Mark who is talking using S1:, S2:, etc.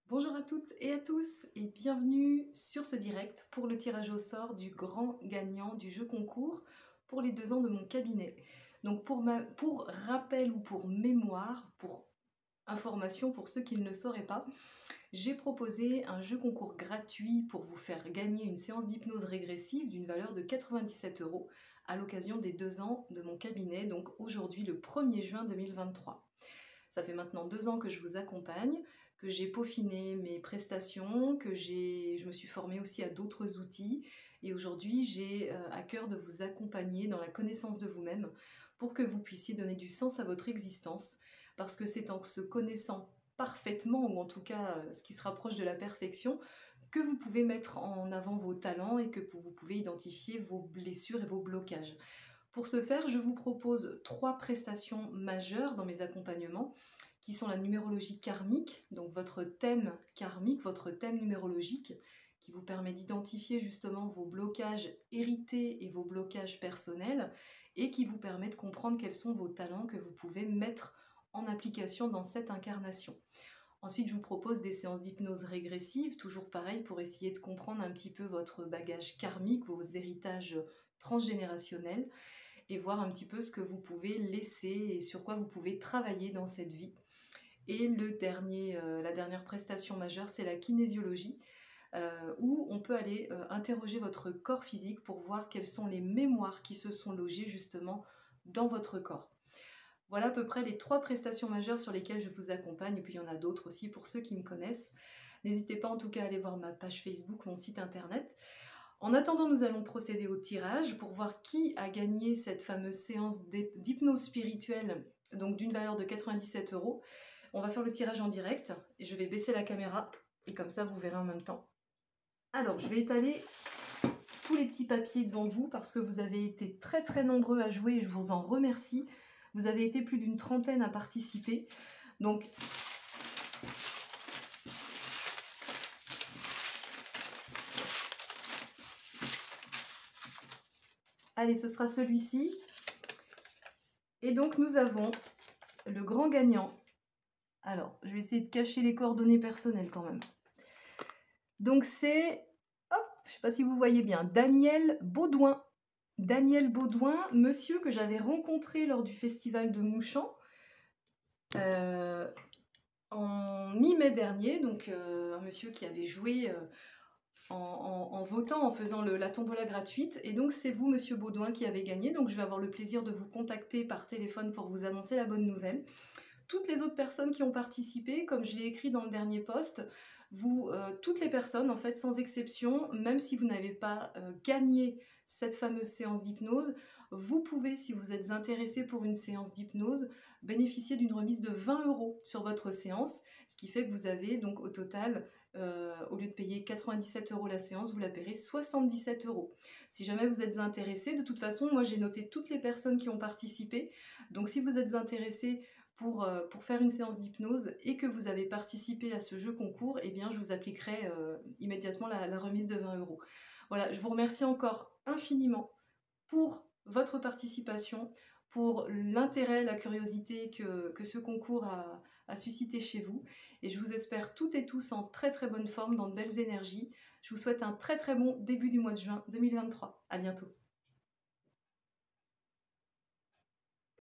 S1: Bonjour à toutes et à tous et bienvenue sur ce direct pour le tirage au sort du grand gagnant du jeu concours pour les 2 ans de mon cabinet. Donc pour rappel ou pour mémoire, pour information pour ceux qui ne le sauraient pas, j'ai proposé un jeu concours gratuit pour vous faire gagner une séance d'hypnose régressive d'une valeur de 97 € à l'occasion des 2 ans de mon cabinet, donc aujourd'hui le 1er juin 2023. Ça fait maintenant 2 ans que je vous accompagne, que j'ai peaufiné mes prestations, je me suis formée aussi à d'autres outils et aujourd'hui j'ai à cœur de vous accompagner dans la connaissance de vous-même pour que vous puissiez donner du sens à votre existence parce que c'est en se connaissant parfaitement ou en tout cas ce qui se rapproche de la perfection que vous pouvez mettre en avant vos talents et que vous pouvez identifier vos blessures et vos blocages. Pour ce faire, je vous propose 3 prestations majeures dans mes accompagnements, qui sont la numérologie karmique, donc votre thème karmique, votre thème numérologique, qui vous permet d'identifier justement vos blocages hérités et vos blocages personnels, et qui vous permet de comprendre quels sont vos talents que vous pouvez mettre en application dans cette incarnation. Ensuite, je vous propose des séances d'hypnose régressive, toujours pareil, pour essayer de comprendre un petit peu votre bagage karmique, vos héritages transgénérationnels, et voir un petit peu ce que vous pouvez laisser et sur quoi vous pouvez travailler dans cette vie. Et la dernière prestation majeure, c'est la kinésiologie, où on peut aller interroger votre corps physique pour voir quelles sont les mémoires qui se sont logées justement dans votre corps. Voilà à peu près les 3 prestations majeures sur lesquelles je vous accompagne, et puis il y en a d'autres aussi pour ceux qui me connaissent. N'hésitez pas en tout cas à aller voir ma page Facebook, mon site internet. En attendant, nous allons procéder au tirage pour voir qui a gagné cette fameuse séance d'hypnose spirituelle, donc d'une valeur de 97 €. On va faire le tirage en direct et je vais baisser la caméra et comme ça vous verrez en même temps. Alors, je vais étaler tous les petits papiers devant vous parce que vous avez été très très nombreux à jouer et je vous en remercie. Vous avez été plus d'une trentaine à participer. Donc, allez, ce sera celui-ci. Et donc, nous avons le grand gagnant. Alors, je vais essayer de cacher les coordonnées personnelles quand même. Donc, c'est, hop, je ne sais pas si vous voyez bien, Daniel Baudouin. Daniel Baudouin, monsieur que j'avais rencontré lors du festival de Mouchamp en mi-mai dernier. Donc, un monsieur qui avait joué en votant, en faisant la tombola gratuite. Et donc, c'est vous, monsieur Baudouin, qui avez gagné. Donc, je vais avoir le plaisir de vous contacter par téléphone pour vous annoncer la bonne nouvelle. Toutes les autres personnes qui ont participé, comme je l'ai écrit dans le dernier post, toutes les personnes, en fait, sans exception, même si vous n'avez pas gagné cette fameuse séance d'hypnose, vous pouvez, si vous êtes intéressé pour une séance d'hypnose, bénéficier d'une remise de 20 € sur votre séance, ce qui fait que vous avez donc au total, au lieu de payer 97 € la séance, vous la paierez 77 €. Si jamais vous êtes intéressé, de toute façon, moi j'ai noté toutes les personnes qui ont participé, donc si vous êtes intéressé pour faire une séance d'hypnose et que vous avez participé à ce jeu concours, eh bien je vous appliquerai immédiatement la remise de 20 €. Voilà, je vous remercie encore infiniment pour votre participation, pour l'intérêt, la curiosité que ce concours a suscité chez vous. Et je vous espère toutes et tous en très très bonne forme, dans de belles énergies. Je vous souhaite un très très bon début du mois de juin 2023. À bientôt.